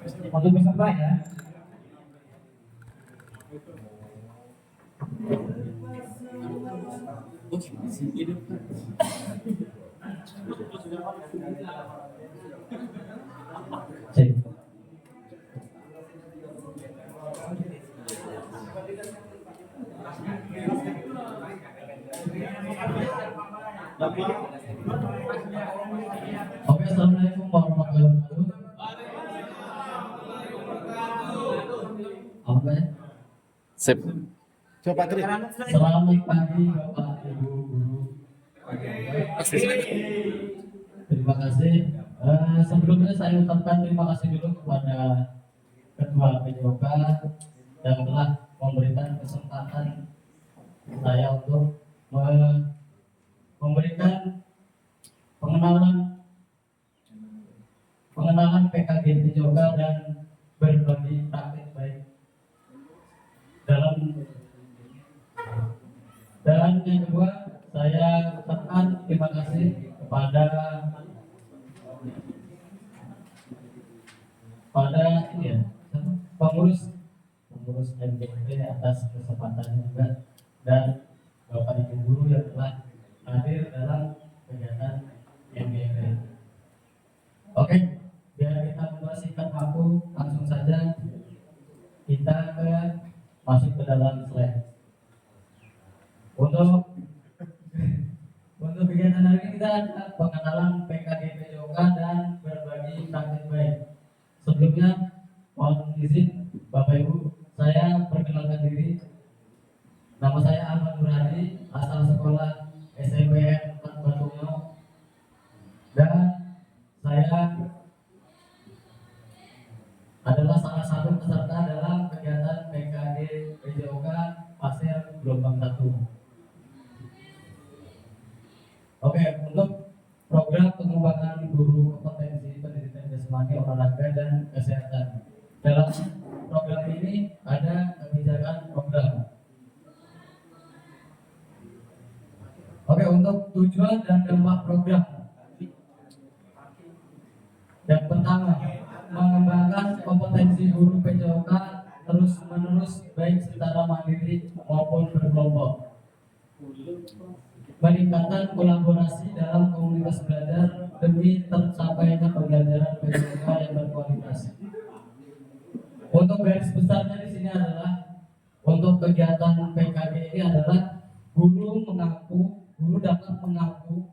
Untuk peserta ya. Cek. Oke, assalamualaikum warahmatullahi wabarakatuh. Apa ya? Sip. Coba Tri. Selamat pagi Bapak Ibu Guru. Terima kasih. Sebelumnya saya ucapkan terima kasih dulu kepada Ketua PJOK yang telah memberikan kesempatan saya untuk memberikan pengenalan PKG PJOK dan berbagi praktik baik dan yang kedua saya ucapkan terima kasih kepada ini ya, pengurus MGP atas kesempatannya juga dan Bapak Ibu Guru yang telah hadir dalam kegiatan MGP. Oke, biar kita membersihkan waktu, langsung saja kita masuk ke dalam slide. Untuk kegiatan hari ini kita ada pengenalan PKG PJOK dan berbagi praktik baik. Sebelumnya mohon izin Bapak Ibu, saya perkenalkan diri. Nama saya Ahmad Nurhadi, asal sekolah SMPN 4 Batumo, dan saya adalah salah satu peserta dalam kegiatan PKG PJOK Pasir Gelombang 1. Oke, untuk program pengembangan guru kompetensi pendidikan jasmani, olahraga dan kesehatan. Dalam program ini ada kebijakan program. Oke, untuk tujuan dan dampak program. Yang pertama, mengembangkan kompetensi guru PJOK terus-menerus baik secara mandiri maupun berkelompok. Meningkatkan kolaborasi dalam komunitas belajar demi tercapainya pembelajaran PJOK yang berkualitas. Untuk garis besarnya di sini adalah untuk kegiatan PKG ini adalah guru dapat mengaku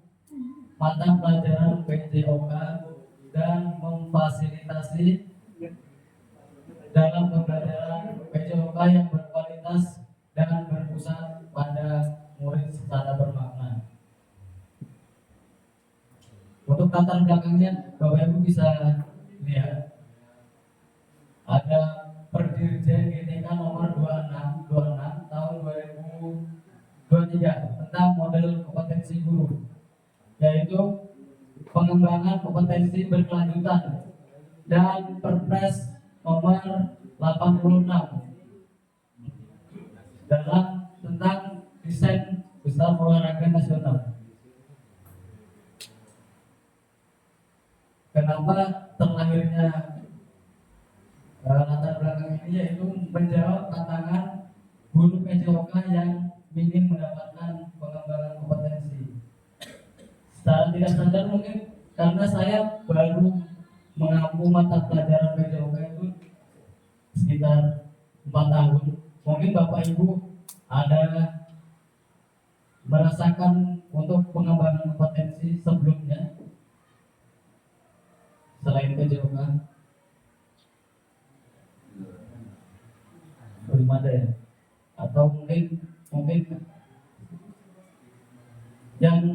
mata pelajaran PJOK dan memfasilitasi dalam pembelajaran PJOK yang berkualitas dan berpusat pada murid secara bermakna. Untuk latar belakangnya, Bapak Ibu bisa lihat ada Perdirjen GTK nomor 26 tahun 2023 tentang model kompetensi guru, yaitu pengembangan kompetensi berkelanjutan, dan Perpres nomor 86 dalam tentang desain besar olahraga nasional. Kenapa terlahirnya latar belakang ini, yaitu menjawab tantangan guru PJOK yang ingin mendapatkan pengembangan kompetensi. Secara tidak sadar mungkin karena saya baru mengampu mata pelajaran PJOK itu sekitar 4 tahun. Mungkin Bapak Ibu ada merasakan untuk pengembangan kompetensi sebelumnya selain PJOK? Belum ada ya? Atau mungkin yang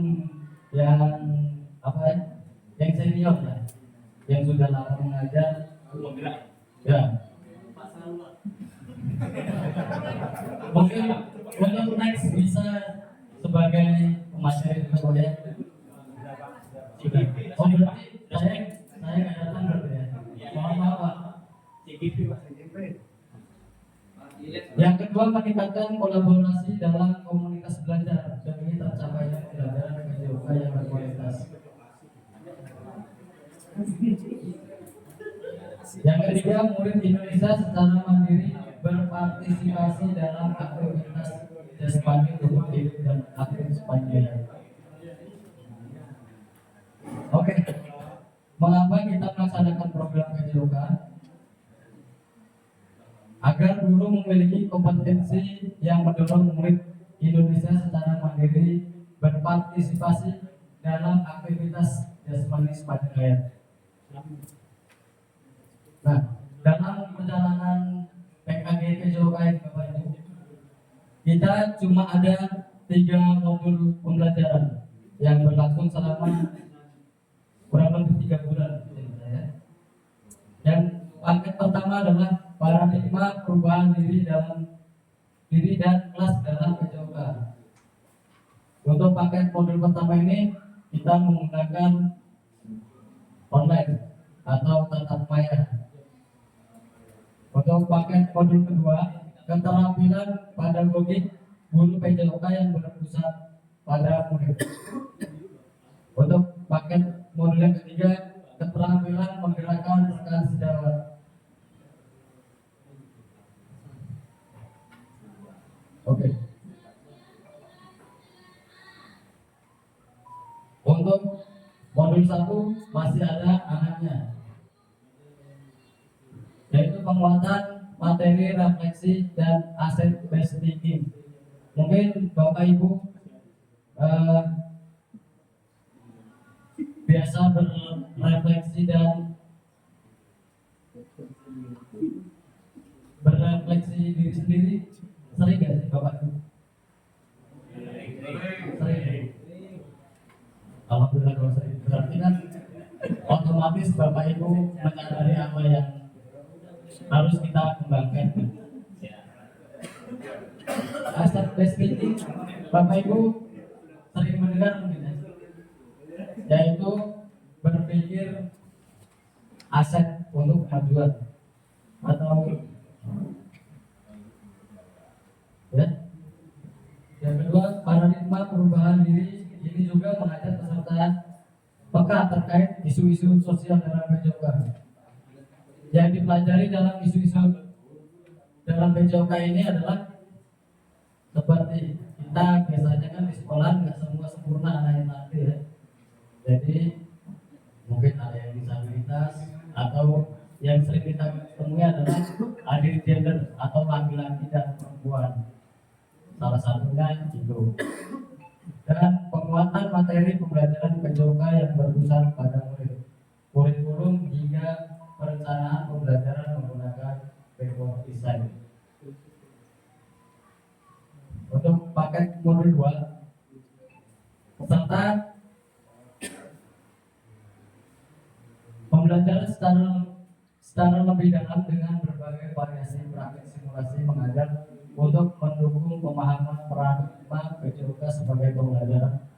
apa ya? Yang senior ya, yang sudah lama mengajar, ya. Mungkin untuk next bisa sebagai pemateri juga ya. Sudah. Oh berarti saya nggak datang berarti ya. Mohon maaf Pak. Yang kedua, meningkatkan kolaborasi dalam komunitas belajar demi tercapainya pembelajaran PJOK yang berkualitas. Yang ketiga, murid Indonesia secara mandiri berpartisipasi dalam aktivitas jasmani, tubuh, dan aktivitas panjang. Oke, mengapa kita melaksanakan program PJOK? Agar guru memiliki kompetensi yang mendorong murid Indonesia secara mandiri berpartisipasi dalam aktivitas jasmani sepanjang hayat. Nah, dalam perjalanan PKG PJOK ini Bapak Ibu, kita cuma ada 3 modul pembelajaran yang berlangsung selama kurang lebih 3 bulan. Yang paket pertama adalah paradigma perubahan diri dan kelas dalam PJOK. Untuk paket modul pertama ini kita menggunakan online atau tatap maya. Untuk paket modul kedua, keterampilan pedagogik guru PJOK yang berpusat pada murid. Untuk paket modul yang ketiga, keterampilan menggerakkan rekan sejawat. Oke. Untuk modul 1 masih ada anaknya, yaitu penguatan materi, refleksi, dan asset based thinking. Mungkin Bapak Ibu biasa berefleksi diri sendiri, sering gak sih Bapak Ibu? Sering. Alhamdulillah kalau sering, berarti kan otomatis Bapak Ibu menyadari apa yang harus kita kembangkan. Asset based thinking, Bapak Ibu sering mendengar mungkin ya, yaitu berpikir aset untuk kemajuan atau ya. Yang kedua, paradigma perubahan diri ini juga mengajak peserta peka terkait isu-isu sosial dalam PJOK. Yang dipelajari dalam isu-isu dalam PJOK ini adalah seperti kita biasanya kan di sekolah nggak semua sempurna anak yang nanti ya. Jadi mungkin ada yang disabilitas atau yang sering kita temui adalah adil gender atau laki-laki dan perempuan. Salah satunya itu. Dan penguatan materi pembelajaran PJOK yang berpusat pada murid, kurikulum hingga perencanaan pembelajaran menggunakan backward design. Untuk paket modul 2, peserta pembelajaran secara lebih dalam dengan berbagai variasi praktik simulasi mengajar untuk mendukung pemahaman paradigma PJOK sebagai pembelajaran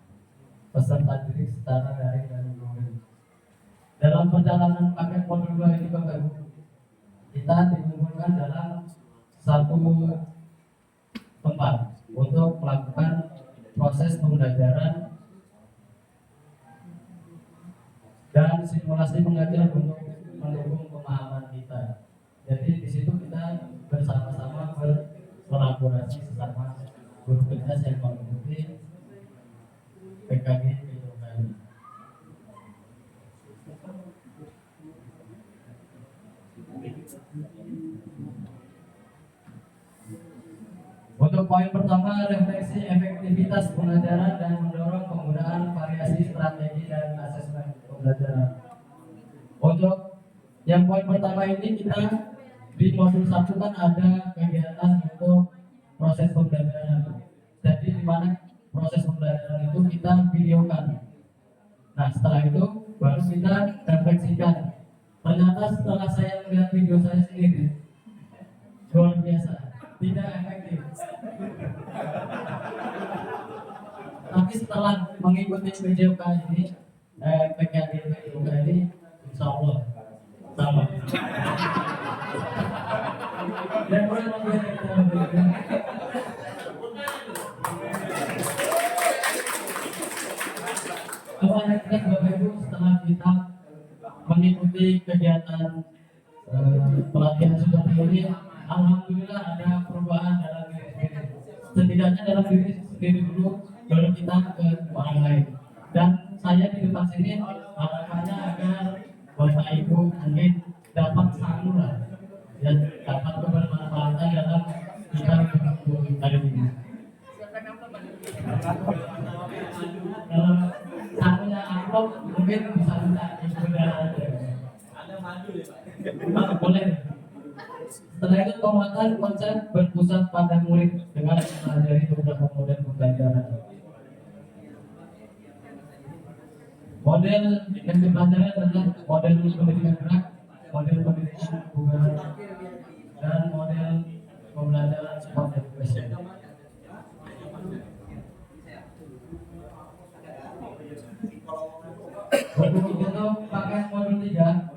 peserta didik secara daring dan luring. Dalam perjalanan paket modul 2 ini Bapak Ibu, kita dikumpulkan dalam satu tempat untuk melakukan proses pembelajaran dan simulasi mengajar untuk mendukung pemahaman kita. Jadi di situ kita bersama-sama berkolaborasi sesama guru kelas yang mengikuti PKG PJOK ini. Untuk poin pertama, refleksi efektivitas pengajaran dan mendorong penggunaan variasi strategi dan asesmen pembelajaran. Untuk yang poin pertama ini kita di modul 1 kan ada kegiatan untuk proses pembelajaran. Jadi di mana proses pembelajaran itu kita videokan. Nah setelah itu baru kita refleksikan. Ternyata setelah saya melihat video saya sendiri, luar biasa, tidak efektif. Tapi setelah mengikuti PJOK ini, PKG PJOK ini, insya Allah sama. Dan kurang lebih kita berikan. Bapak Ibu, setelah kita mengikuti kegiatan pelatihan seperti ini, alhamdulillah ada perubahan dalam diri sendiri. Setidaknya dalam diri sendiri dulu, baru kita ke orang lain. Dan saya di depan sini harapannya agar Bapak Ibu mungkin dapat satu lah, ya, dapat kebermanfaatan dalam kita hidup hari ini. Kalau satunya upload mungkin bisa sebenarnya aja. Boleh. Setelah itu penguatan konsep berpusat pada murid dengan mempelajari beberapa model pembelajaran. Model yang dipelajari adalah model pendidikan gerak, model pendidikan hubungan, dan model pembelajaran sport education. Untuk paket modul 3,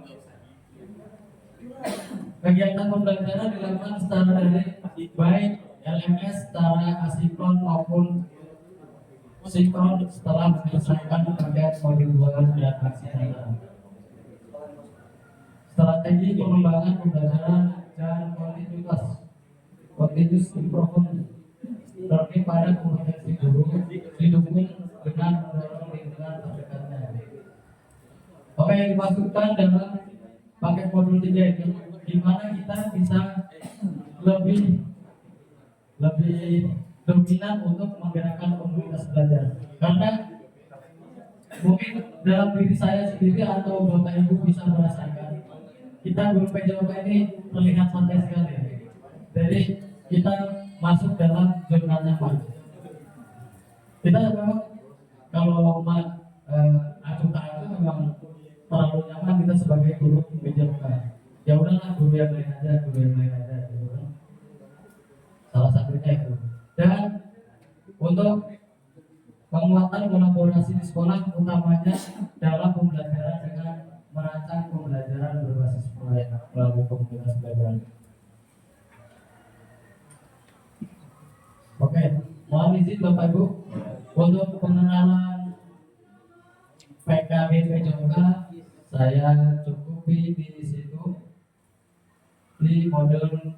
kegiatan pembelajaran dilakukan secara daring baik LMS secara asinkron maupun sinkron setelah menyelesaikan paket modul 2 dan aksi nyata. Strategi pengembangan pembelajaran dan continuous improvement terlebih pada kompetensi guru didukung dengan mendorong lingkungan terdekatnya. Apa yang dimaksudkan dalam paket modul 3 itu, di mana kita bisa lebih dominan untuk menggerakkan komunitas belajar. Karena mungkin dalam diri saya sendiri atau Bapak Ibu bisa merasakan, kita guru PJOK ini terlihat santai sekali. Jadi kita masuk dalam zona nyaman. Kita memang kalau acuh tak acuh memang terlalu nyaman kita sebagai guru PJOK. Ya udahlah, guru yang lain aja gitu kan. Salah satunya itu. Dan untuk penguatan kolaborasi di sekolah utamanya dalam pembelajaran dengan merancang pembelajaran berbasis proyek melalui komunitas belajar. Oke, mohon izin Bapak Ibu untuk pengenalan PKB PJOK saya cukupi di situ di modul 3.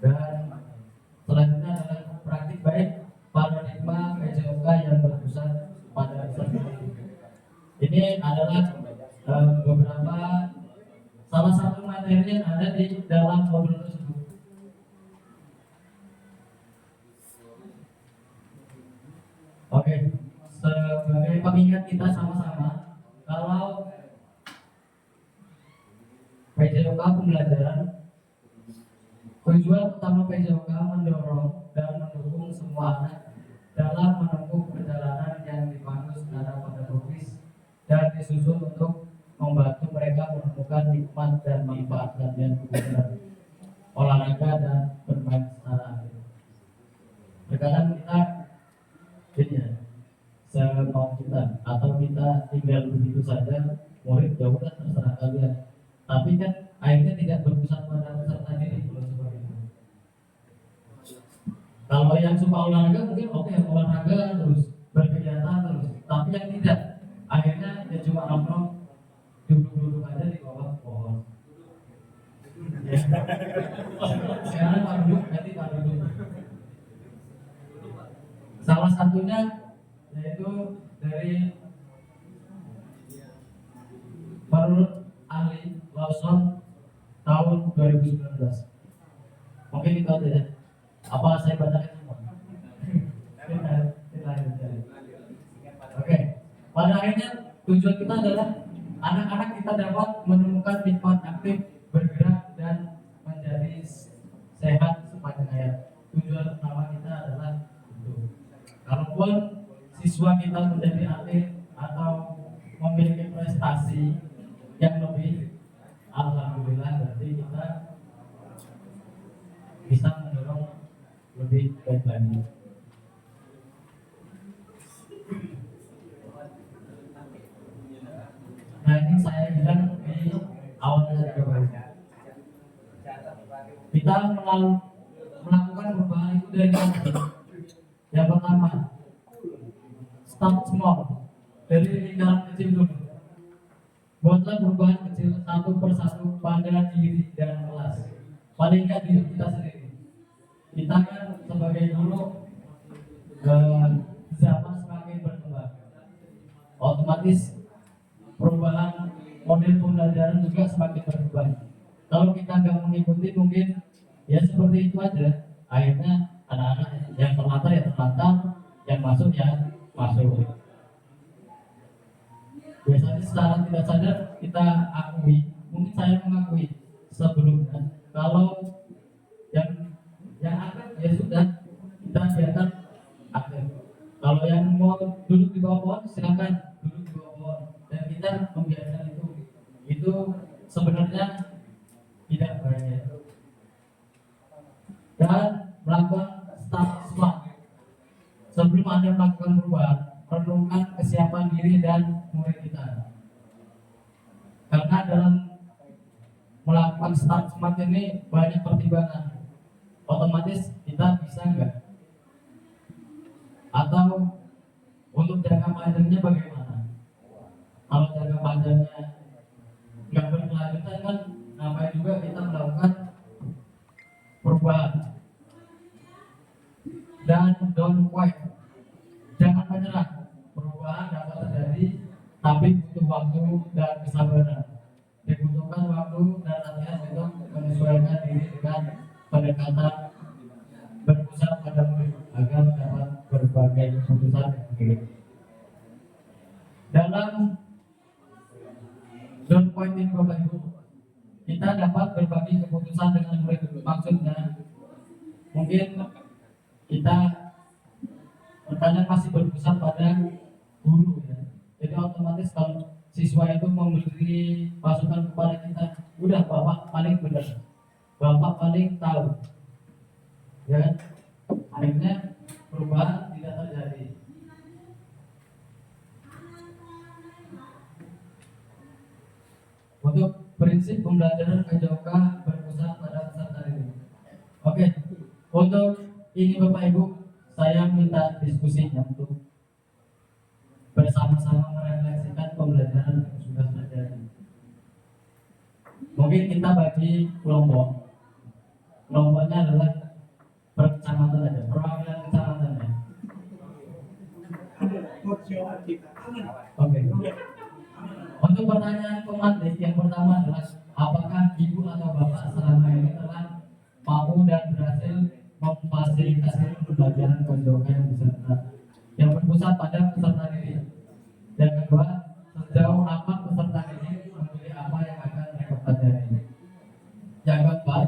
Dan selanjutnya adalah praktik baik paradigma PJOK yang berpusat pada strategi. Ini adalah beberapa salah satu materi yang ada di dalam modul tersebut. Oke, sebagai pengingat kita sama-sama, kalau PJOK pembelajaran, tujuan utama PJOK mendorong dan mendukung semua anak dalam menempuh perjalanan yang dipandu secara pedagogis dan disusun untuk membantu mereka menemukan nikmat dan manfaat latihan kebugaran, olahraga dan bermain secara aktif. Terkadang kita ini ya, semau kita atau kita tinggal begitu saja, murid ya udah terserah kalian. Tapi kan akhirnya tidak berpusat pada peserta didik seperti itu. Kalau yang suka olahraga mungkin oke, olahraga terus berkegiatan terus. Tapi yang tidak, akhirnya ya cuma nongkrong duduk-duduk aja di bawah pohon. Ya. Sekarang Pak duduk, nanti Pak duduk. Salah satunya yaitu dari menurut ahli Lawson tahun 2019. Mungkin itu aja ya. Apa saya bacakan semua? Oke. Pada akhirnya tujuan kita adalah anak-anak kita dapat menemukan nikmat aktif, bergerak dan menjadi sehat sepanjang hayat. Tujuan utama kita adalah itu. Kalaupun siswa kita menjadi atlet atau memiliki prestasi yang lebih, alhamdulillah berarti kita bisa mendorong lebih baik lagi. Nah, ini saya bilang di awalnya juga kita melakukan perubahan itu dari yang pertama, start small, dari lingkaran kecil dulu. Buatlah perubahan kecil satu persatu pada diri dan kelas. Paling nggak diri kita sendiri. Kita kan sebagai guru, zaman semakin berkembang, otomatis perubahan model pembelajaran juga semakin berkembang. Kalau kita nggak mengikuti mungkin ya seperti itu aja. Akhirnya anak-anak yang terlantar ya terlantar, yang masuk ya masuk. Biasanya secara tidak sadar kita akui, mungkin saya mengakui sebelumnya. Kalau yang aktif ya sudah kita biarkan aktif. Kalau yang mau duduk di bawah pohon silakan duduk di bawah pohon dan kita membiarkan itu sebenarnya tidak baik. Dan melakukan start smart sebelum Anda melakukan perubahan, renungkan kesiapan diri dan murid kita. Karena dalam melakukan start smart ini banyak pertimbangan. Otomatis kita bisa enggak? Atau untuk jangka panjangnya bagaimana? Kalau jangka panjangnya nggak berkelanjutan kan ngapain juga kita melakukan perubahan. Dan don't quit, jangan menyerah. Perubahan dapat terjadi, tapi butuh waktu dan kesabaran. Dibutuhkan waktu dan latihan untuk menyesuaikan diri dengan pendekatan berpusat pada murid agar dapat berbagai keputusan yang dalam don't point in Bapak Ibu. Kita dapat berbagi keputusan dengan murid. Maksudnya mungkin kita pertanyaan masih berpusat pada guru ya. Jadi otomatis kalau siswa itu memberi masukan kepada kita, udah Bapak paling benar, Bapak paling tahu, ya kan? Akhirnya perubahan tidak terjadi. Untuk prinsip pembelajaran PJOK berpusat pada peserta didik. Oke, untuk ini Bapak Ibu, saya minta diskusinya untuk bersama-sama merefleksikan pembelajaran yang sudah terjadi. Mungkin kita bagi kelompok. Kelompoknya adalah per kecamatan aja, perwakilan kecamatan ya. Oke. Untuk pertanyaan pemantik yang pertama adalah apakah ibu atau bapak selama ini telah mampu dan berhasil memfasilitasi pembelajaran PJOK yang peserta yang berpusat pada peserta didik. Yang kedua, sejauh apa peserta didik memilih apa yang akan mereka pelajari. Yang keempat,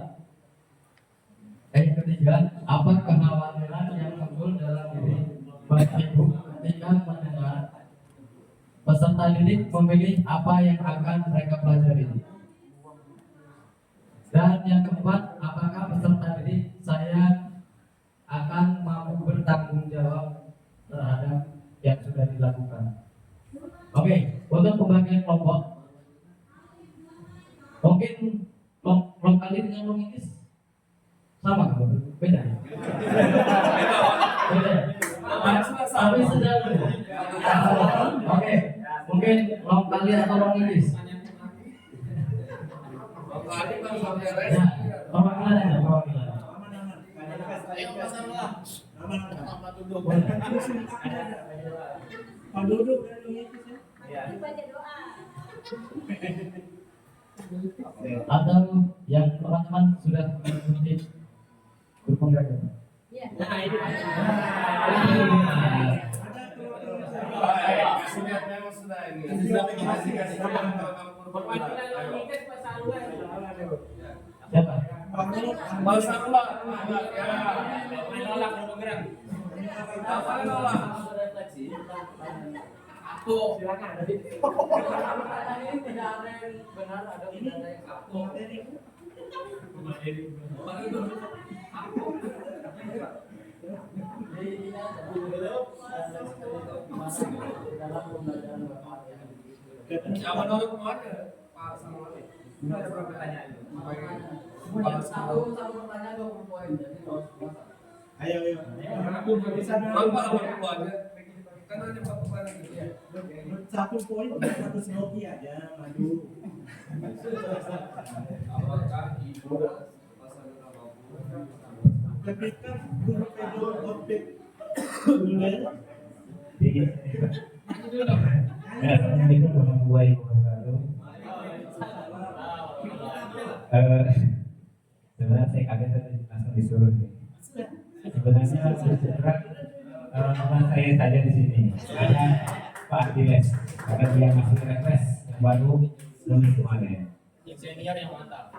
yang ketiga, apa kekhawatiran yang muncul dalam diri bapak ibu ketika mendengar peserta didik memilih apa yang akan mereka pelajari. Dan yang keempat, apakah peserta didik saya akan mampu bertanggung jawab terhadap yang sudah dilakukan. Oke, untuk pembagian kelompok, mungkin kelompok ini dengan mengiris sama kan? Beda. Beda. Tapi sejauh ini. Oke, mungkin kelompok kali atau mengiris. Perwakilan aja, perwakilan. Duduk atau yang teman-teman sudah mengikuti grup pembelajaran. Iya. Siapa? Aku silakan ada di pertanyaan ini tidak ada yang benar, ada tidak ada yang aku. Dalam pembelajaran Bapak. Siapa menurut ada Pak Samuel? Ini ada berapa pertanyaan? Satu pertanyaan 20 poin, jadi 200. Ayo. Aku bisa berapa 80 aja. Kan hanya paparan gitu ya. 1 poin 100 roti aja maju. Apakah ibu pasangan apapun Ketika guru pedo topik dulu ya. Assalamualaikum warahmatullahi wabarakatuh. Sebenarnya saya kaget tadi langsung disuruh nih. Sebenarnya terang teman saya saja di sini. Ada Pak Diles, karena dia masih refresh yang baru lulus kemarin. Yang senior yang mantap.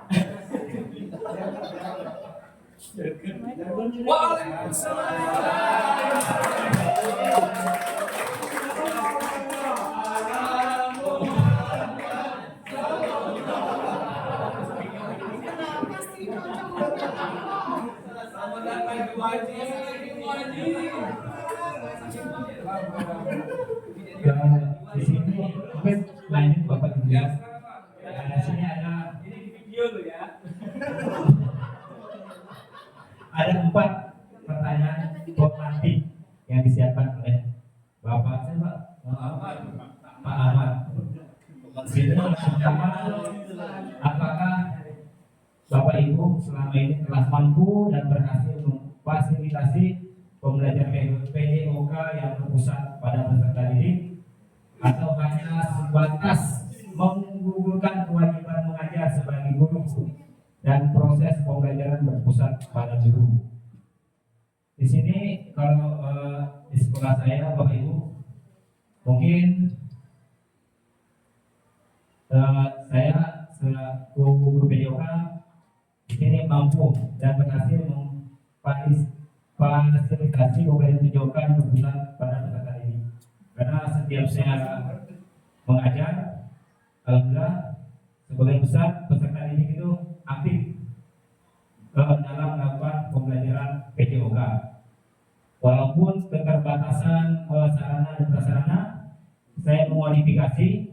Selamat datang Ibu Haji. Di sini mungkin lanjut Bapak Ibu. Ya, sekarang Pak. Di sini ada Ini di video loh ya. ada 4 pertanyaan formatif yang disiapkan oleh Bapak siapa? Pak Ahmad. Sini pertama, apakah Bapak Ibu selama ini telah mampu dan berhasil memfasilitasi pembelajaran PJOK yang berpusat pada peserta didik, atau hanya sebatas menggugurkan kewajiban mengajar sebagai guru dan proses pembelajaran berpusat pada guru? Di sini kalau di sekolah saya Bapak Ibu, mungkin saya selaku guru PJOK di sini mampu dan berhasil memfasilitasi pembelajaran PJOK yang berpusat pada peserta didik. Karena setiap saya mengajar, alhamdulillah sebagian besar peserta didik itu aktif dalam melakukan pembelajaran PJOK. Walaupun keterbatasan sarana dan prasarana, saya memodifikasi.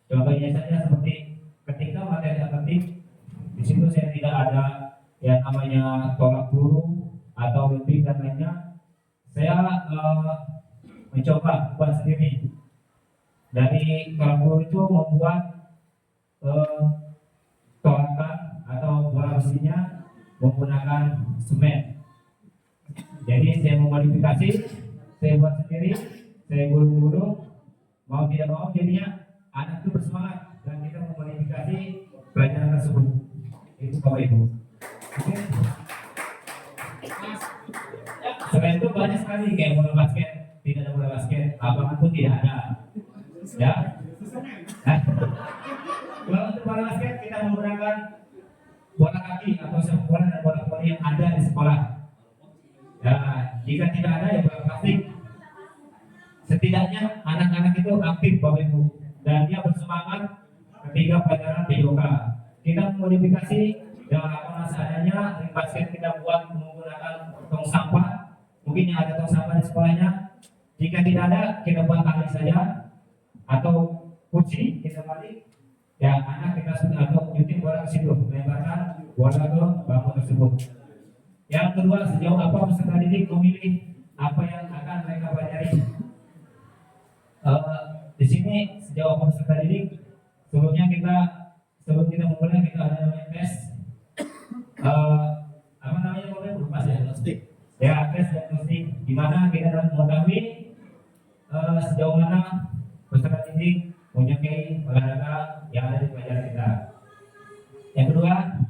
Contohnya saja seperti ketika materi akademik, di situ saya tidak ada yang namanya tolak guru atau lebih dan lainnya. Saya mencoba buat sendiri. Dari tolak guru itu membuat tolakan atau bola besinya menggunakan semen. Jadi saya memodifikasi, saya buat sendiri, saya gulung-gulung, mau tidak mau jadinya anak itu bersemangat dan kita memodifikasi pelajaran tersebut. Itu Bapak Ibu. Oke. Selain itu banyak sekali kayak bola basket, tidak ada bola basket, lapangan pun tidak ada. Ya. Nah, kalau untuk bola basket kita menggunakan bola kaki atau sepak bola dan bola voli yang ada di sekolah. Ya, jika tidak ada ya bola plastik. Setidaknya anak-anak itu aktif Bapak Ibu dan dia bersemangat ketika pelajaran PJOK. Kita modifikasi dengan lapangan seadanya, ring basket kita buat menggunakan tong sampah. Mungkin yang ada tong sampah di sekolahnya. Jika tidak ada, kita buat tali saja atau kursi kita balik. Ya, anak kita sudah atau nyuting bola ke situ, lemparkan bola ke bangku tersebut. Yang kedua, sejauh apa peserta didik memilih apa yang akan mereka pelajari? Di sini sejauh apa peserta didik, sebelum kita memulai kita ada namanya tes, apa namanya boleh lupa saya diagnostik. Ya, tes diagnostik, di mana kita dapat mengetahui sejauh mana peserta didik menyukai olahraga yang ada di pelajaran kita. Yang kedua,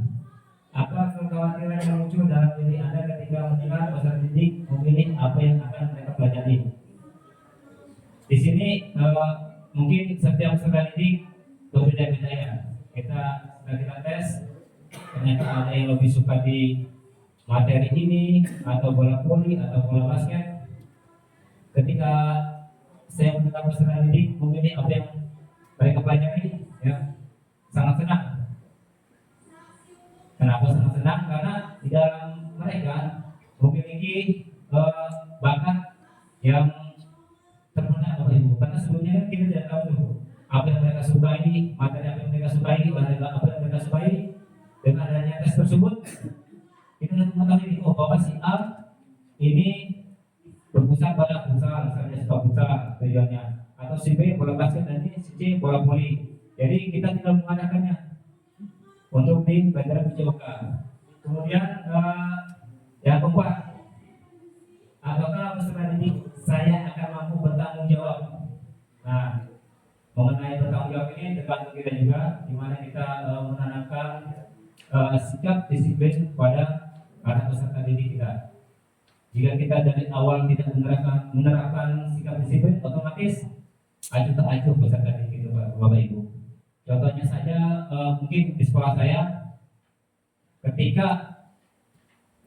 apa kekhawatiran yang muncul dalam diri Anda ketika melihat peserta didik memilih apa yang akan mereka pelajari? Di sini mungkin setiap peserta didik berbeda-beda ya. Setelah kita tes, ternyata ada yang lebih suka di materi ini atau bola voli atau bola basket. Ketika saya mendengar peserta didik memilih apa yang mereka pelajari, ya sangat senang. Kenapa sangat senang? Karena di dalam mereka memiliki bakat yang terpendam Bapak Ibu. Karena sebelumnya kan kita tidak tahu apa yang mereka sukai, materi apa yang mereka sukai, olahraga apa yang mereka sukai. Dengan adanya tes tersebut, kita dapat mengetahui oh Bapak si A ini berpusat pada futsal, misalnya suka futsal. tujuannya, atau si B bola basket nanti si C bola voli. Jadi kita tinggal mengadakannya untuk di pelajaran PJOK. Kemudian yang keempat, apakah peserta didik saya akan mampu bertanggung jawab? Nah, mengenai bertanggung jawab ini tergantung kita juga, di mana kita menanamkan sikap disiplin pada para peserta didik kita. Jika kita dari awal tidak menerapkan sikap disiplin, otomatis acuh tak acuh peserta didik itu, Bapak Ibu. Contohnya saja, mungkin di sekolah saya, ketika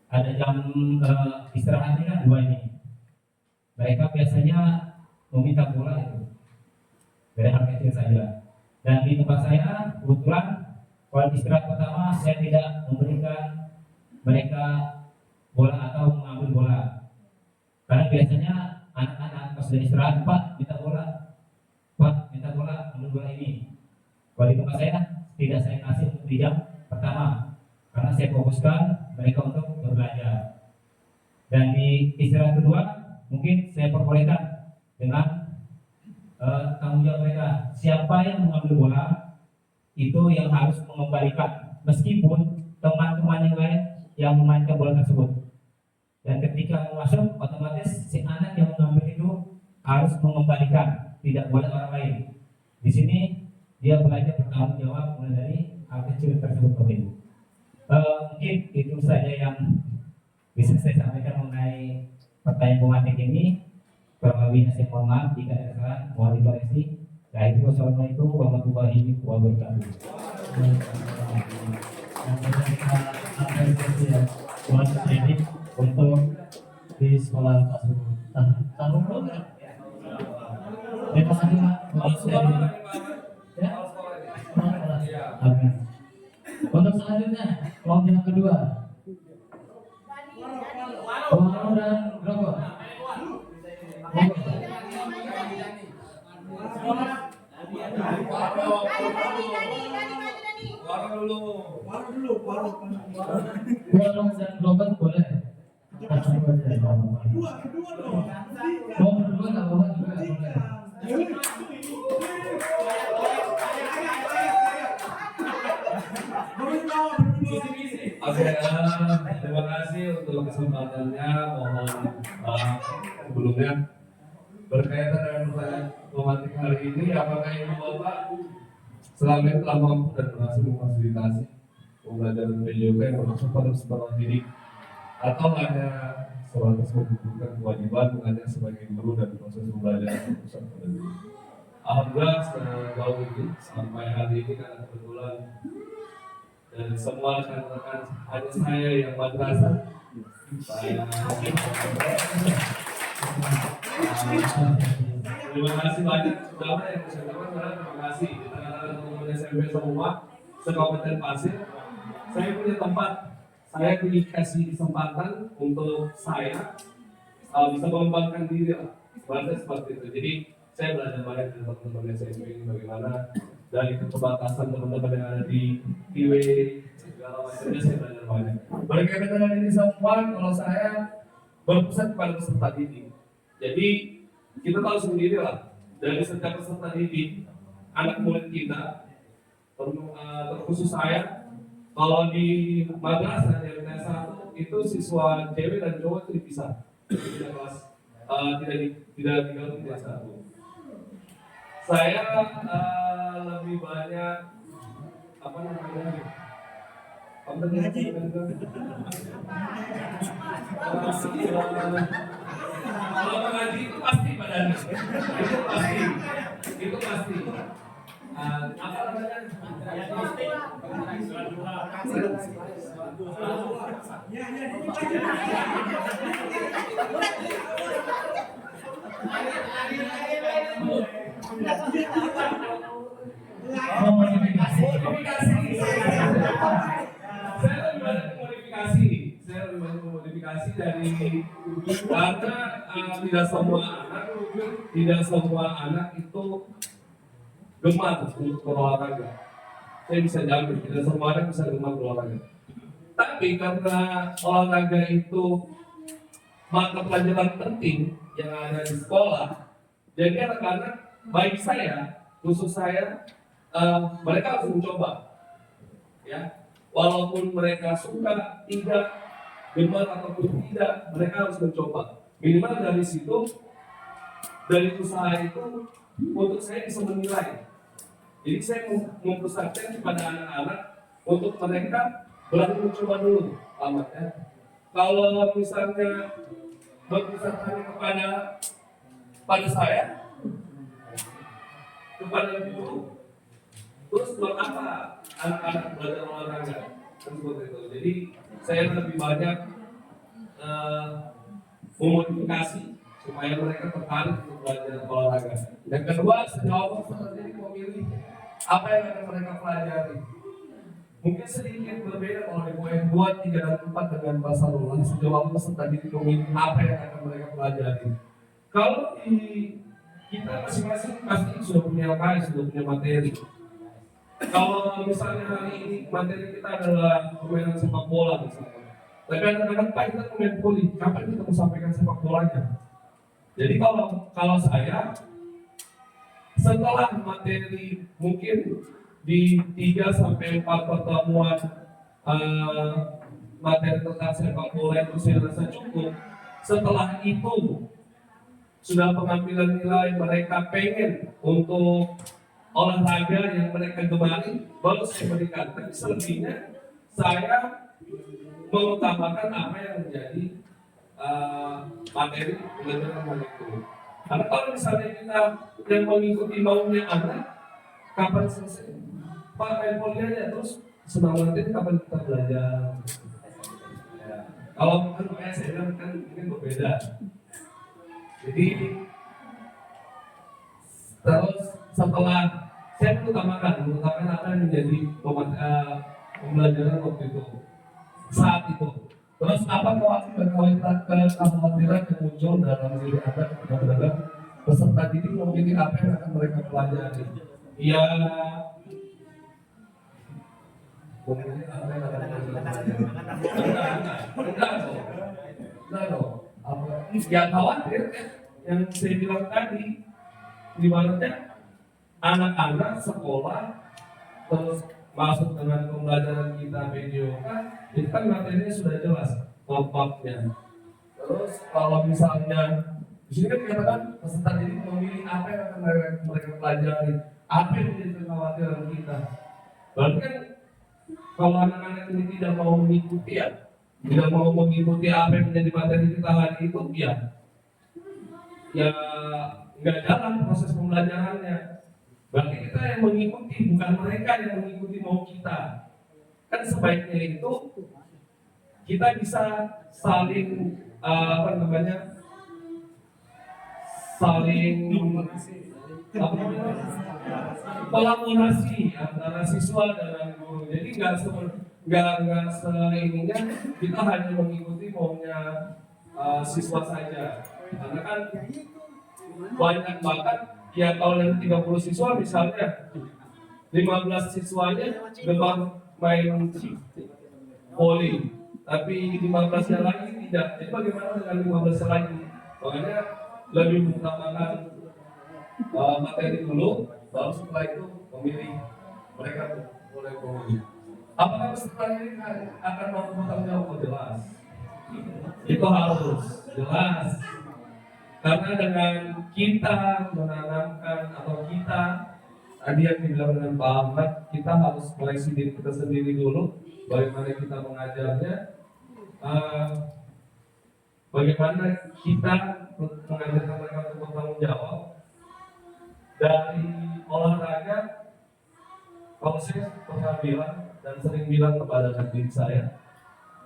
ada jam istirahatnya kan 2 ini, mereka biasanya meminta bola itu dari hal kecil saja. Dan di tempat saya kebetulan kalau istirahat pertama saya tidak memberikan mereka bola atau mengambil bola, karena biasanya anak-anak pas sudah istirahat, Pak minta bola, Pak minta bola, ambil bola ini. Kalau di tempat saya tidak saya kasih untuk di jam pertama, karena saya fokuskan mereka untuk berbelajar. Dan di istirahat kedua mungkin saya perbolehkan dengan tanggung jawab mereka, siapa yang mengambil bola itu yang harus mengembalikan, meskipun teman-teman yang lain yang memainkan bola tersebut. Dan ketika masuk, otomatis si anak yang mengambil itu harus mengembalikan, tidak boleh orang lain. Di sini dia belajar bertanggung jawab mulai dari hal kecil tersebut, Bapak Ibu. Mungkin itu saja yang bisa saya sampaikan mengenai pertanyaan pematik ini. Kurang lebihnya saya mohon maaf jika ada kesalahan, mohon dikoreksi. Wassalamualaikum warahmatullahi wabarakatuh. Yang bisa kita apresiasi ya buat didik untuk di sekolah tersebut. Tanggung belum ya? Terima kasih Pak. Ya. Oke. Untuk selanjutnya kelompok kedua, Waro dan Grogol. Waro dan Grogol boleh. Kedua dong. Mau berdua nggak boleh juga boleh. Oke, terima kasih untuk kesempatannya. Mohon maaf sebelumnya berkaitan dengan pertanyaan pematik hari ini, apakah Ibu Bapak selama ini telah mampu dan berhasil memfasilitasi pembelajaran PJOK yang bermaksud pada sekolah didik, atau hanya sebatas membutuhkan kewajiban mengajar sebagai guru dan proses pembelajaran peserta didik? Alhamdulillah sejauh ini sampai hari ini karena kebetulan dan semua rekan-rekan hanya saya yang madrasah. Terima kasih banyak sudah yang saya sampaikan. Terima kasih rekan-rekan teman SMP semua sekabupaten Pasir. Saya punya tempat, saya dikasih kesempatan untuk saya bisa mengembangkan diri lah, seperti itu. Jadi saya belajar banyak dari teman-teman SMP ini bagaimana dari keterbatasan teman-teman yang ada di IW segala macamnya, saya belajar banyak. Berkaitan dengan ini semua, kalau saya berpusat kepada peserta didik. Jadi kita tahu sendiri lah, dari setiap peserta didik, anak murid kita, terkhusus saya, kalau di madrasah yang S1 itu siswa cewek dan cowok itu dipisah, tidak kelas, tidak digabung di S1. Saya lebih banyak apa namanya? Kalau mengaji itu pasti badannya, itu pasti. Apa namanya? Modifikasi. Saya lebih banyak modifikasi dari karena tidak semua anak itu gemar untuk berolahraga. Saya bisa jamin tidak semua anak bisa gemar berolahraga. Tapi karena olahraga itu mata pelajaran penting yang ada di sekolah, Jadi anak-anak, baik saya, khusus saya, mereka harus mencoba, ya. Walaupun mereka suka, tidak, gemar ataupun tidak, mereka harus mencoba. Minimal dari situ, dari usaha itu, untuk saya bisa menilai. Jadi saya mempusatkan kepada anak-anak untuk mereka berani mencoba dulu, amat ya. Kalau misalnya berpusatkan pada saya, kepada guru, terus buat apa anak-anak belajar olahraga? Kan seperti itu. Jadi saya lebih banyak memodifikasi supaya mereka tertarik untuk belajar olahraga. Yang kedua, sejauh peserta didik memilih apa yang akan mereka pelajari. Mungkin sedikit berbeda kalau di poin 2, 3, dan 4 dengan bahasa Lulan. Sejauh peserta didik memilih apa yang akan mereka pelajari. Kalau di kita masing-masing pasti sudah punya LKS, sudah punya materi. Kalau misalnya hari ini materi kita adalah permainan sepak bola misalnya, tapi anak-anak Pak kita main voli, kapan kita mau sampaikan sepak bolanya? Jadi kalau saya setelah materi mungkin di 3 sampai 4 pertemuan materi tentang sepak bola itu saya rasa cukup. Setelah itu sudah pengambilan nilai mereka pengen untuk olahraga yang mereka gemari, baru saya berikan. Tapi selebihnya saya mengutamakan apa yang menjadi materi pelajaran hal itu. Karena kalau misalnya kita yang mengikuti maunya anak, kapan selesai? Pak main poli aja terus senang nanti kapan kita belajar? Ya. Kalau kan kayak saya bilang kan ini berbeda. Jadi terus setelah saya mengutamakan apa yang menjadi pembelajaran waktu itu saat itu. Terus apa kekhawatiran yang muncul dalam diri Anda ketika berdagang peserta didik memilih apa yang akan mereka pelajari? Ya, memilih apa yang akan mereka pelajari? Enggak dong. Yang khawatir yang saya bilang tadi, ibaratnya anak-anak sekolah terus masuk dengan pembelajaran kita video kan, itu kan materinya sudah jelas map-mapnya. Terus kalau misalnya di sini kan dikatakan peserta didik memilih apa yang akan mereka pelajari, apa yang menjadi kekhawatiran kita. Berarti kan kalau anak-anak ini tidak mau mengikuti ya, tidak mau mengikuti apa yang menjadi materi kita hari itu, ya nggak jalan proses pembelajarannya. Berarti kita yang mengikuti, bukan mereka yang mengikuti mau kita. Kan sebaiknya itu kita bisa saling saling kolaborasi antara siswa dan guru. Jadi nggak seininya kita hanya mengikuti maunya siswa saja. Karena kan banyak banget ya, kalau dari 30 siswa misalnya 15 siswanya gemar main voli, tapi 15 yang lagi tidak. Jadi bagaimana dengan 15 yang lagi? Makanya lebih mengutamakan materi dulu, baru setelah itu memilih mereka boleh voli. Apakah peserta ini akan mampu bertanggung jawab? Jelas. Itu harus jelas. Karena dengan kita menanamkan atau kita tadi yang dibilang dengan Pak Ahmad, kita harus koreksi diri kita sendiri dulu, bagaimana kita mengajarnya, bagaimana kita mengajarkan mereka untuk bertanggung jawab. Dari olahraga, kalau saya pernah bilang dan sering bilang kepada adik saya,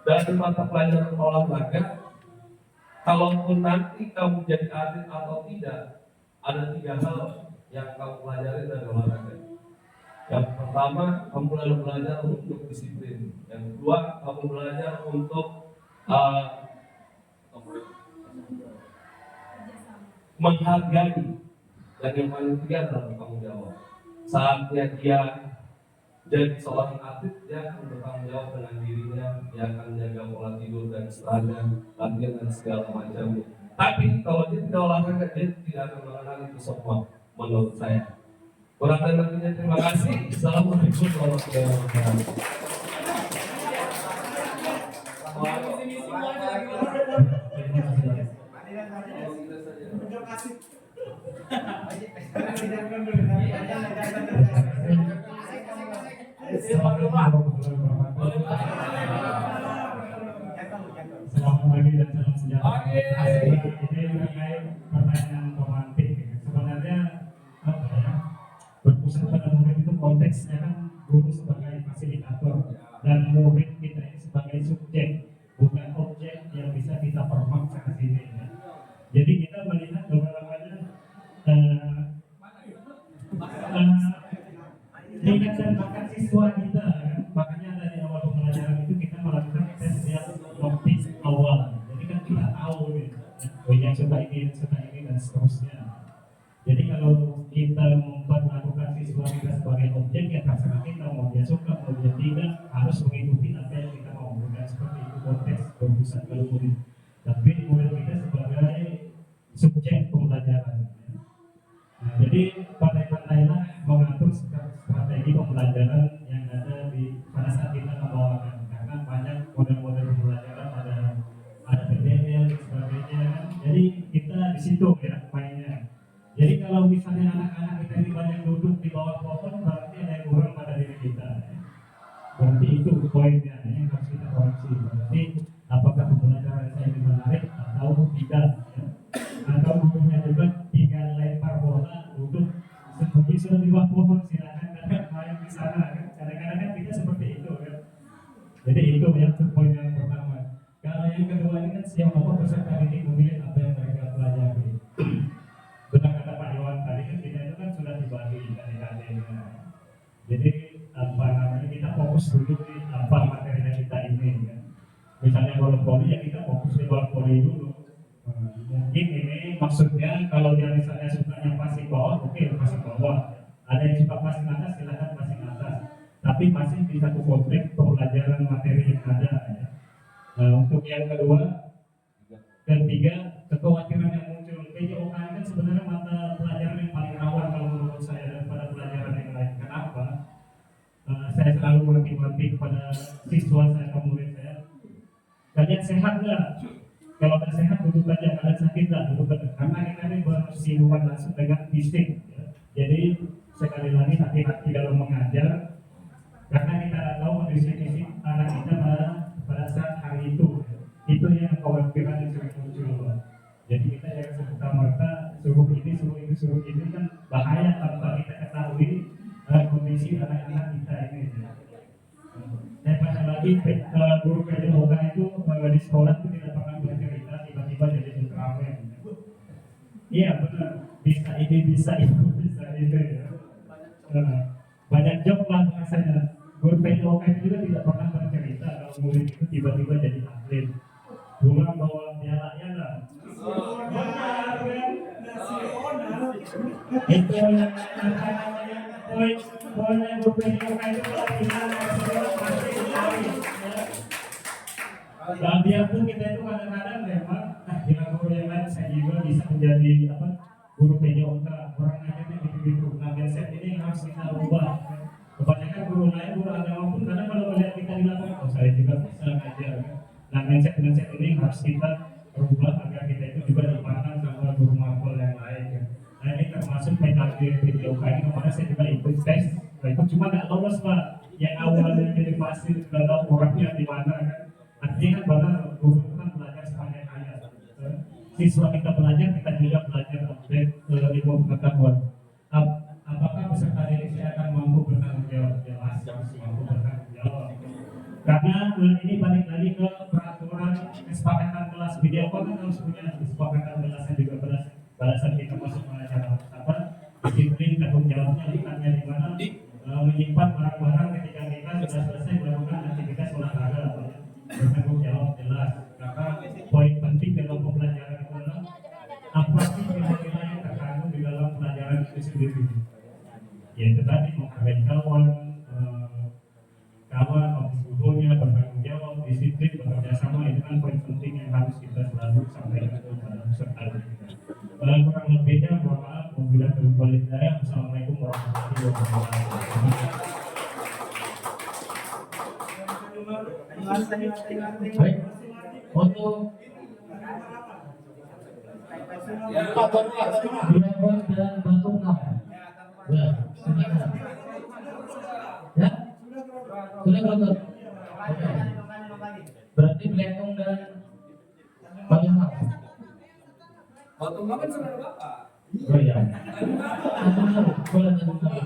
dari mata pelajaran olahraga, kalaupun nanti kamu jadi atlet atau tidak, ada 3 hal yang kamu pelajari dari olahraga. Yang pertama, kamu belajar untuk disiplin. Yang kedua, kamu belajar untuk menghargai. Dan yang paling ketiga adalah bertanggung jawab. Saatnya dia jadi seorang atlet, dia akan bertanggung jawab dengan dirinya, dia akan menjaga pola tidur dan istirahatnya, latihan dan segala macamnya. Tapi kalau dia tidak olahraga, dia tidak akan mengenal itu semua menurut saya. Kurang dan lebihnya terima kasih. Assalamualaikum warahmatullahi wabarakatuh. Terima kasih. Selamat pagi dan salam sejahtera. Ini terkait pertanyaan romantik. Sebenarnya apa ya? Berpusat pada murid itu konteksnya kan guru sebagai fasilitator dan murid kita ini sebagai subjek, bukan objek yang bisa kita permaksa ke sini. Ya. Jadi kita melihat bagaimana minat dan bakat siswa kita, kan? Makanya dari awal pembelajaran itu kita melakukan tes yang optik awal. Jadi kan kita tahu nih, yang suka ini dan seterusnya. Jadi kalau kita memperlakukan siswa kita sebagai objek, ya terserah kita mau dia suka mau dia tidak, harus mengikuti apa yang kita mau. Bukan seperti itu konteks berpusat pada murid. Tapi murid kita sebagai subjek pembelajaran. Nah, jadi pandai-pandailah mengatur strategi pembelajaran yang ada pada saat kita membawakan, karena banyak model-model pembelajaran ada PBL dan sebagainya. Jadi kita di situ ya mainnya. Jadi kalau misalnya anak-anak kita ini banyak duduk di bawah pohon, berarti ada yang kurang pada diri kita. Ya. Berarti itu poinnya yang harus kita koreksi. Berarti apakah pembelajaran saya ini menarik atau tidak? Ya. Atau gurunya juga tinggal lempar bola untuk sembunyi sudah di bawah pohon, silakan main di sana. Kan? Kadang-kadang kan kita seperti itu. Kan? Jadi itu yang poin yang pertama. Kalau yang kedua ini kan siapa peserta didik memilih apa yang mereka pelajari. Benar kata Pak Iwan tadi kan kita itu kan sudah dibagi adik-adiknya. Jadi apa namanya kita fokus dulu di apa materinya kita ini. Kan? Misalnya bola voli ya kita fokus di bola voli dulu. Mungkin ini maksudnya kalau dia misalnya sukanya passing bawah, oke passing bawah. Ada yang suka passing atas, silakan passing atas. Tapi masih di satu konteks pembelajaran materi yang ada. Ya. Nah, untuk yang kedua dan tiga, kekhawatiran yang muncul. PJOK kan sebenarnya mata pelajaran yang paling rawan kalau menurut saya daripada pelajaran yang lain. Kenapa? Saya selalu mewanti-wanti kepada siswa saya, ke murid saya. Kalian sehat nggak? Kalau tidak sehat duduk aja, kalian sakit nggak duduk aja. Karena kita ini bersinggungan langsung dengan fisik. Ya. Jadi sekali lagi hati-hati dalam mengajar, karena kita tidak tahu kondisi fisik anak kita pada saat hari itu. Itu yang kekhawatiran yang sering muncul. Jadi kita jangan serta-merta suruh ini kan bahaya tanpa kita ketahui kondisi anak-anak kita ini. Saya baca lagi guru PJOK itu di sekolah itu tidak pernah bercerita tiba-tiba jadi ultramen. Iya benar, bisa ini bisa itu ya. Banyak job lah rasanya. Guru PJOK itu juga tidak pernah bercerita kalau murid itu tiba-tiba jadi atlet. Pulang bawa pialanya lah. Benar kan? Itu yang poin yang guru PJOK itu kalau final nasional pasti dicari. Dan biarpun kita itu kadang-kadang memang dengan guru yang lain saya juga bisa menjadi guru PJOK, orang ajarnya gitu-gitu. Nah mindset ini harus kita ubah. Kebanyakan guru lain, guru agama pun kadang kalau melihat kita di lapangan, oh saya juga bisa ngajar. Nah mindset ini harus kita ubah agar kita itu juga dipandang sama guru marpol yang lain. Ya. Nah ini termasuk metode PJOK ini kemarin saya juga ikut tes. Nah, itu cuma nggak lolos Pak. Yang awalnya jadi pasti sudah tahu orangnya di mana kan. Artinya kan benar guru itu kan belajar sepanjang hayat. Siswa kita belajar, kita juga belajar ilmu pengetahuan. Apakah peserta didik saya akan mampu bertanggung jawab? Jelas mampu bertanggung jawab. Karena ini balik lagi ke peraturan kesepakatan kelas. Video kan harus punya kesepakatan kelasnya juga pada saat kita masuk mengajar disiplin tanggung jawabnya letaknya di mana, menyimpan barang-barang ketika kita sudah selesai melakukan aktivitas olahraga. Bertanggung jawab jelas. Karena poin penting dalam pembelajaran itu adalah apa sih nilai-nilai yang terkandung di dalam pelajaran itu sendiri. Ya itu tadi menghargai kawan, bertanggung jawab, disiplin, bekerja sama, itu kan poin penting yang harus kita selalu sampaikan kepada peserta didik. Kurang lebihnya mohon maaf, wabillahi taufiq wal hidayah. Assalamualaikum warahmatullahi wabarakatuh. Baik, untuk Birabon dan Batu Ngap. Ya, silakan. Ya, sudah keluar. Oke. Berarti Belengkong dan Batu Ngap. Waktu kapan saudara bapak? Oh iya. Boleh Batu Ngap.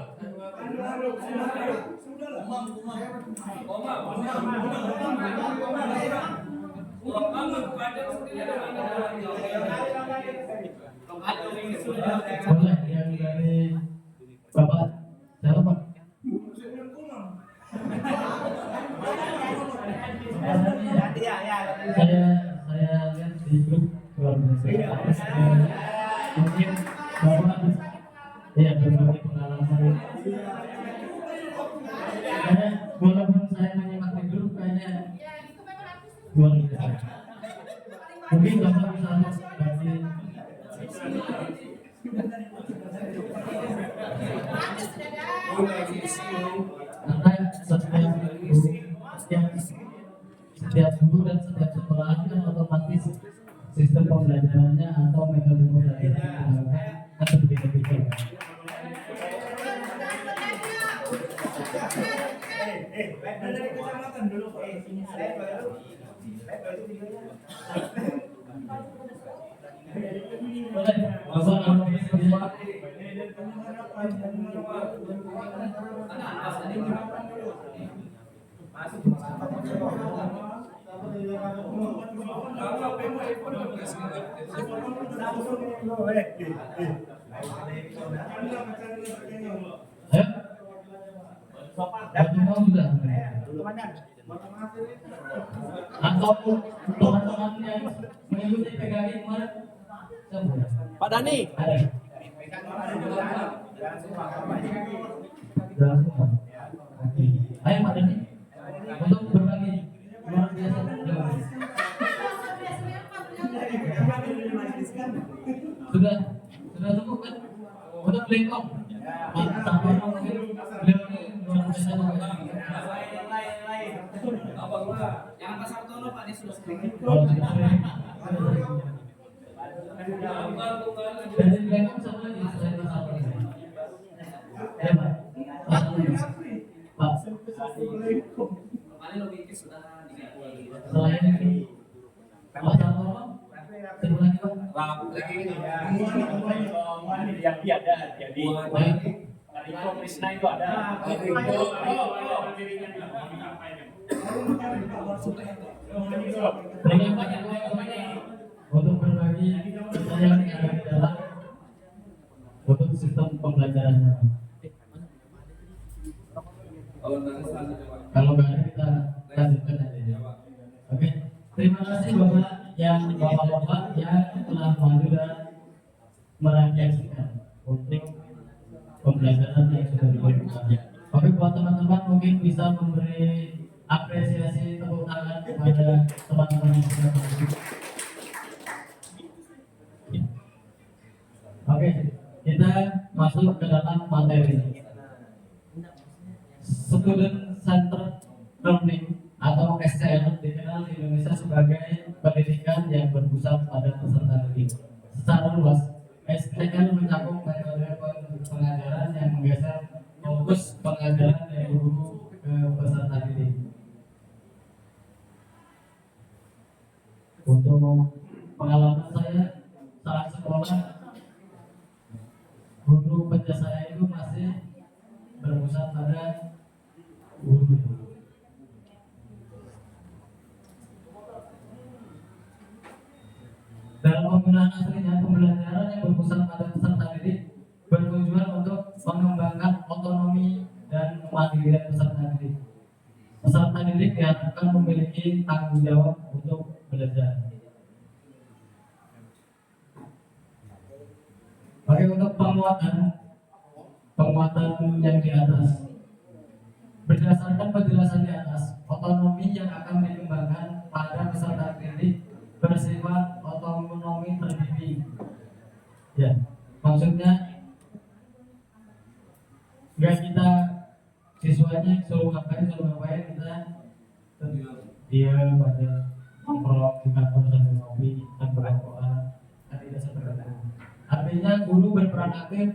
Boleh yang dari Bapak siapa Pak? Saya lihat di grup keluarga saya. Mungkin Bapak ya berbagi pengalaman. Kayaknya walaupun saya menyimak di grup kayaknya luar biasa. Mungkin Bapak bisa berbagi. Karena setiap guru dan setiap sekolah kan otomatis sistem pembelajarannya atau metode pembelajarannya akan berbeda-beda. Dari kecamatan dulu Pak. Boleh, Bapak kalau bersedia. Ayo. Batu mau sudah. Atau teman-teman yang mengikuti PKI kemarin. Pak Dani. Ada. Oke. Ayo Pak Dani. Untuk berbagi luar biasa. Sudah cukup kan? Untuk Belengkong. Sampai mungkin beliau ini luar biasa juga. Jangan pasar tono Pak, dia sudah sering. Oh, sudah sering. Dari Belengkong sama lagi selain pasar ini. Ya Pak. Pak. Kemarin logiknya sudah diganti. Selain ini pasar tono, satu lagi Pak. Yang ada jadi Riko Krishna itu ada. Terima banyak untuk berbagi saya yang ada di dalam untuk sistem pembelajarannya. Kalau nggak ada kita lanjutkan aja ya. Oke, terima kasih bapak-bapak yang telah maju dan merefleksikan untuk pembelajaran yang sudah diberikan. Oke, buat teman-teman mungkin bisa memberi apresiasi tepuk tangan kepada teman-teman yang sudah maju. Oke, kita masuk ke dalam materi. Student Centered Learning atau SCL dikenal di Indonesia sebagai pendidikan yang berpusat pada peserta didik. Secara luas, SCL mencakup metode pengajaran yang menggeser fokus pengajaran dari guru ke peserta didik. Untuk pengalaman saya saat sekolah, guru penjas saya itu masih berpusat pada guru. Dalam penggunaan aslinya, pembelajaran yang berpusat pada peserta didik bertujuan untuk mengembangkan otonomi dan kemandirian peserta didik. Peserta didik diharapkan memiliki tanggung jawab untuk belajar. Oke, untuk penguatan yang di atas, berdasarkan penjelasan di atas, otonomi yang akan dikembangkan pada peserta didik bersifat otonomi terdidik Ya, maksudnya nggak kita siswanya suruh ngapain kita dia pada nongkrong di kantor sambil ngopi sambil rokokan kan tidak seperti itu. Artinya guru berperan aktif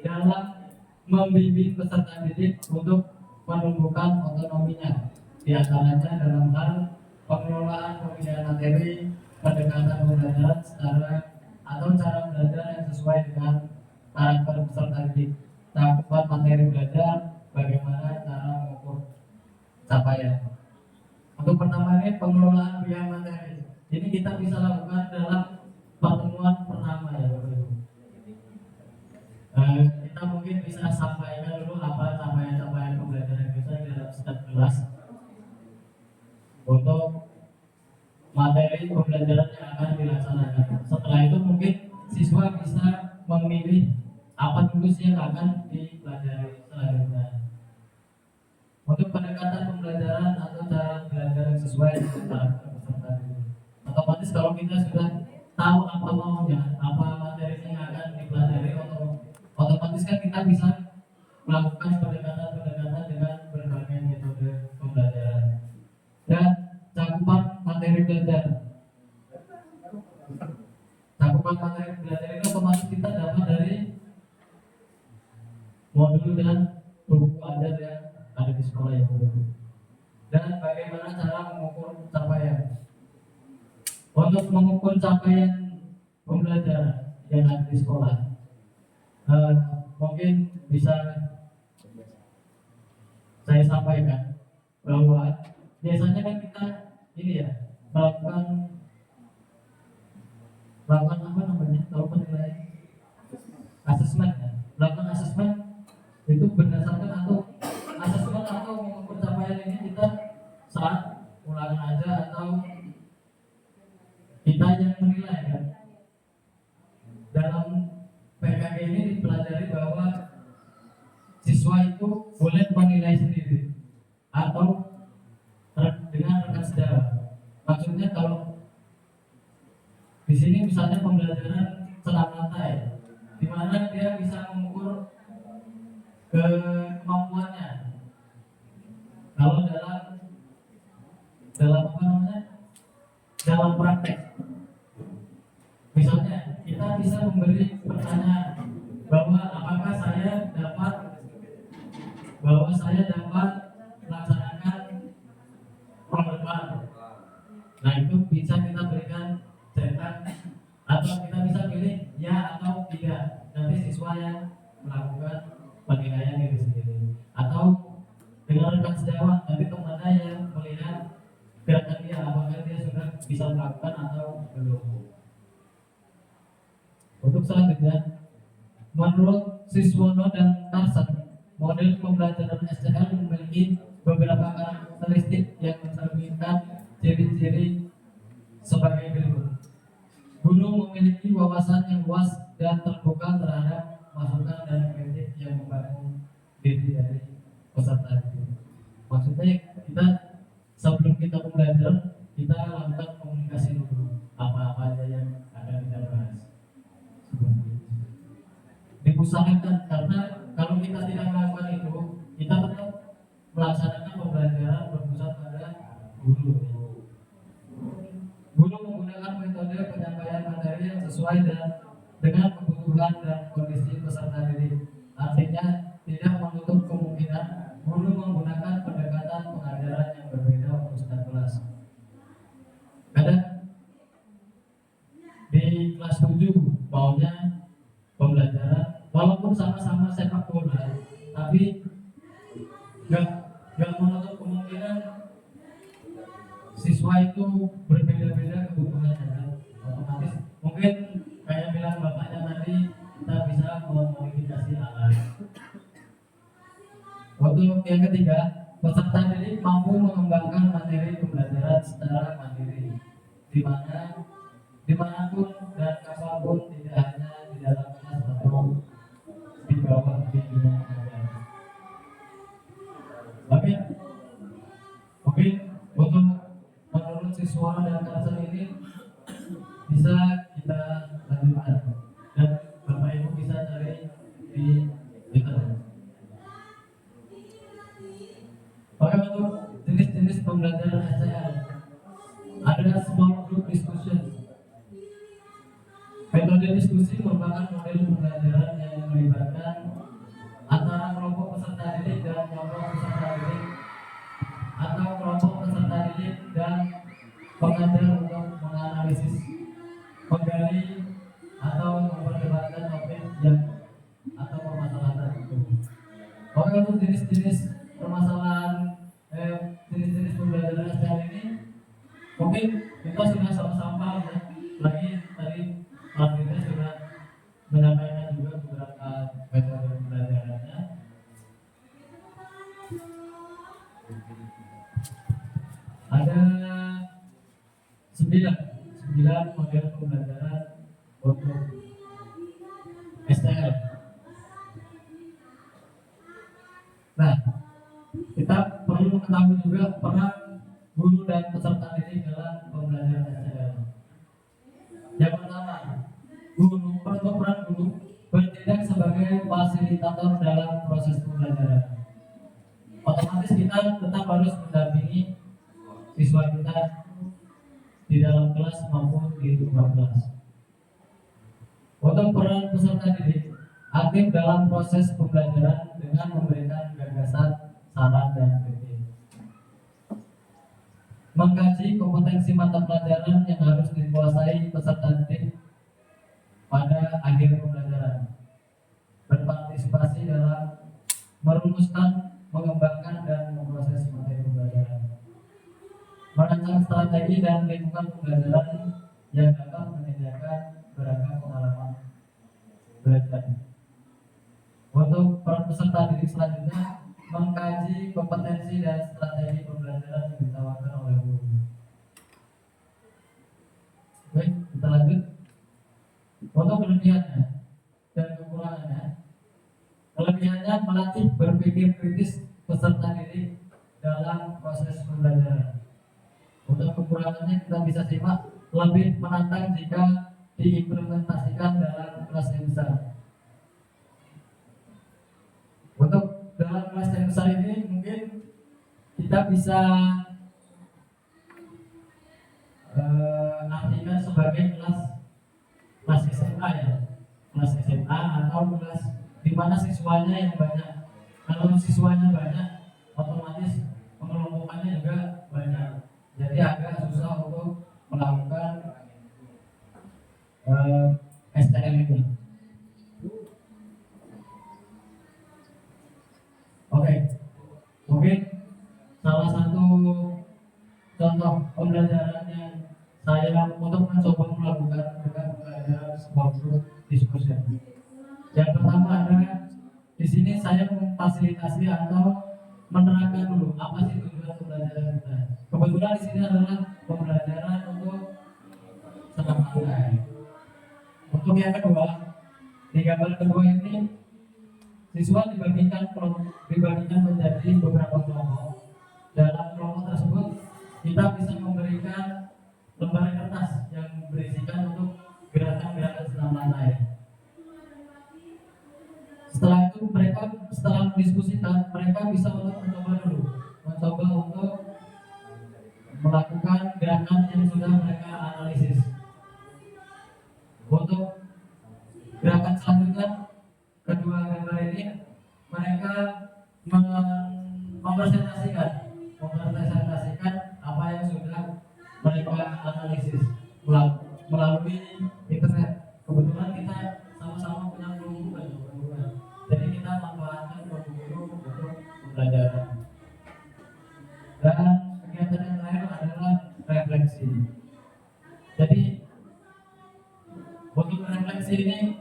dalam membimbing peserta didik untuk menumbuhkan otonominya, di antaranya dalam hal pengelolaan pemilihan materi, pendekatan pembelajaran secara atau cara belajar yang sesuai dengan karakter peserta didik, cakupan materi belajar, bagaimana cara mengukur capaian. Untuk pertama ini pengelolaan biaya materi. Ini kita bisa lakukan dalam pertemuan pertama ya Bapak Ibu. Kita mungkin bisa sampaikan dulu apa capaian-capaian pembelajaran kita di dalam setiap kelas untuk materi pembelajaran yang akan dilaksanakan. Setelah itu mungkin siswa bisa memilih apa dulu sih yang akan dipelajari selanjutnya. Untuk pendekatan pembelajaran atau cara belajar yang sesuai dengan karakter peserta didik. Otomatis kalau kita sudah tahu apa maunya, apa materi yang akan dipelajari, otomatis kan kita bisa melakukan pendekatan-pendekatan dengan berbagai metode pembelajaran. Dan cakupan materi belajar. Cakupan materi belajar itu otomatis kita dapat dari modul dan buku ajar yang ada di sekolah yang berbeda. Dan bagaimana cara mengukur capaian? Untuk mengukur capaian pembelajaran yang ada di sekolah, mungkin bisa saya sampaikan bahwa biasanya kan kita ini ya melakukan apa namanya, kalau penilaian asesmen ya. Melakukan asesmen itu berdasarkan atau asesmen atau mengukur capaian ini kita saat ulangan aja atau kita yang menilai kan. Dalam PKG ini dipelajari bahwa siswa itu boleh menilai sendiri atau dengan rekan sejawat. Maksudnya kalau di sini misalnya pembelajaran senam lantai, di mana dia bisa mengukur kemampuannya. Kalau dalam apa namanya? Dalam praktek. Misalnya kita bisa memberi pertanyaan bahwa apakah saya dapat melaksanakan pengelolaan. Nah itu bisa kita berikan cetak atau kita bisa pilih ya atau tidak. Nanti siswa yang melakukan penilaian diri sendiri atau dengan rekan sejawat, nanti temannya yang melihat gerakan dia apakah dia sudah bisa melakukan atau belum. Untuk selanjutnya, menurut Siswono dan Tarsan, model pembelajaran SCL memiliki beberapa karakteristik yang mencerminkan ciri-ciri sebagai berikut. Guru memiliki wawasan yang luas dan terbuka terhadap masukan dan kritik yang membangun diri dari peserta didik. Maksudnya kita sebelum kita pembelajaran kita lakukan komunikasi dulu apa aja yang akan kita bahas. Diusahakan karena kalau kita tidak melakukan itu kita tetap melaksanakan pembelajaran berpusat pada guru. Guru menggunakan metode penyampaian materi yang sesuai dengan kebutuhan dan kondisi peserta didik. Artinya tidak menutup kemungkinan guru menggunakan pendekatan pengajaran yang berbeda untuk setiap kelas. Kadang di kelas 7 maunya pembelajaran walaupun sama-sama sepak bola, tapi nggak menutup kemungkinan siswa itu berbeda-beda kebutuhannya kan. Otomatis mungkin kayak bilang bapaknya tadi kita bisa memodifikasi alat. Untuk yang ketiga, peserta didik mampu mengembangkan materi pembelajaran secara mandiri, dimanapun dan kapanpun, tidak hanya di dalam kelas atau di bawah bimbingan pengajar. Oke, mungkin untuk menurut siswa dan Tarsan ini bisa kita lanjutkan dan pembelajaran SCL. Ada small group discussion. Metode diskusi merupakan model pembelajaran yang melibatkan antara kelompok peserta didik dan kelompok peserta didik atau kelompok peserta didik dan pengajar untuk menganalisis, menggali atau memperdebatkan topik yang atau permasalahan tertentu. Oke, untuk jenis-jenis permasalahan jenis-jenis pembelajaran SCL ini mungkin kita sudah sama-sama ya, lagi tadi Alhamdulillah sudah menyampaikan juga beberapa metode pembelajarannya. Ada 9 model pembelajaran untuk STL. Nah, kita perlu mengetahui juga peran guru dan peserta didik dalam pembelajaran STL. Yang pertama, peran guru bertindak sebagai fasilitator dalam proses pembelajaran. Otomatis kita tetap harus mendampingi siswa kita di dalam kelas maupun di luar kelas. Untuk peran peserta didik aktif dalam proses pembelajaran dengan memberikan gagasan, saran, dan kritik. Mengkaji kompetensi mata pelajaran yang harus dikuasai peserta didik pada akhir pembelajaran. Berpartisipasi dalam merumuskan, mengembangkan, dan memproses materi pembelajaran. Merancang strategi dan lingkungan pembelajaran yang dapat menyediakan beragam pengalaman belajar. Untuk para peserta didik selanjutnya, mengkaji kompetensi dan strategi pembelajaran yang ditawarkan oleh guru. Baik, kita lanjut. Untuk kelebihannya dan kekurangannya, kelebihannya melatih berpikir kritis peserta didik dalam proses pembelajaran. Untuk kekurangannya kita bisa simak, lebih menantang jika diimplementasikan dalam kelas yang besar. Untuk dalam kelas yang besar ini mungkin kita bisa artikan sebagai kelas SMA ya, kelas SMA atau kelas di mana siswanya yang banyak. Kalau siswanya banyak, otomatis pengelompokannya juga banyak. Jadi agak susah untuk melakukan STM ini. Oke, mungkin salah satu contoh pembelajaran yang saya untuk mencoba melakukan dengan pembelajaran sebuah grup diskusi. Yang pertama adalah di sini saya memfasilitasi atau menerangkan dulu apa sih tujuan pembelajaran kita. Kebetulan di sini adalah pembelajaran untuk senam santai. Untuk yang kedua, di gambar kedua ini siswa dibagikan menjadi beberapa kelompok. Dalam kelompok tersebut kita bisa memberikan lembar kertas yang berisikan untuk gerakan-gerakan senam lantai. Setelah itu setelah mendiskusikan, mereka bisa mencoba untuk melakukan gerakan yang sudah mereka analisis. Untuk gerakan selanjutnya, kedua gambar ini mereka mempresentasikan apa yang sudah mereka analisis melalui internet. Kebetulan kita sama-sama punya guru, jadi kita manfaatkan guru untuk pembelajaran. Dan kegiatan yang terakhir adalah refleksi. Jadi untuk refleksi ini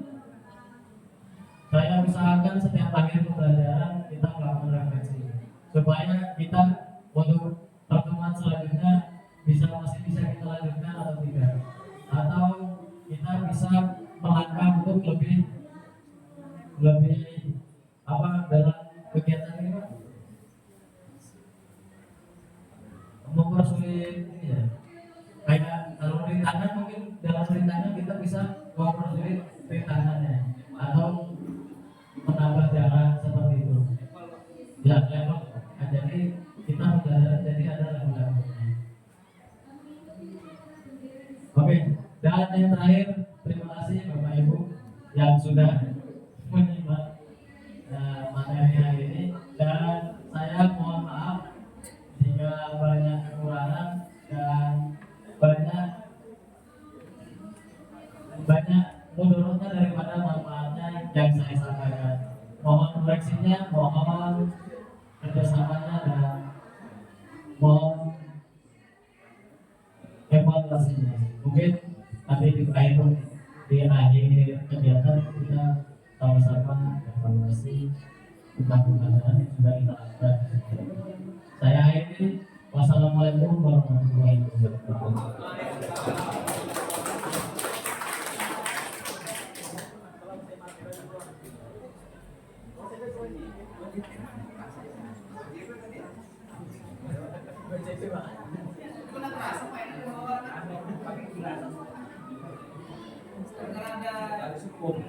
saya usahakan setiap akhir pembelajaran kita melakukan refleksi supaya kita untuk pertemuan selanjutnya masih bisa kita lanjutkan atau tidak, atau kita bisa melangkah untuk lebih dalam kegiatan ini, Pak, mempersulit ini ya. Kayak kalau rintangan mungkin dalam rintangan kita bisa mempersulit rintangannya atau menambah jarak seperti itu. Ya, level. Jadi kita sudah jadi ada level. Dan yang terakhir, terima kasih Bapak Ibu yang sudah menyimak materi hari ini, dan saya mohon maaf jika banyak kekurangan dan banyak mudorotnya daripada manfaatnya yang saya sampaikan. Mohon koreksinya, mohon kerjasamanya, dan mohon evaluasinya. Mungkin nanti di akhir kegiatan kita sama-sama evaluasi tentang pengadaan yang sudah kita lakukan. Saya akhiri. Wassalamualaikum warahmatullahi wabarakatuh. Karena ada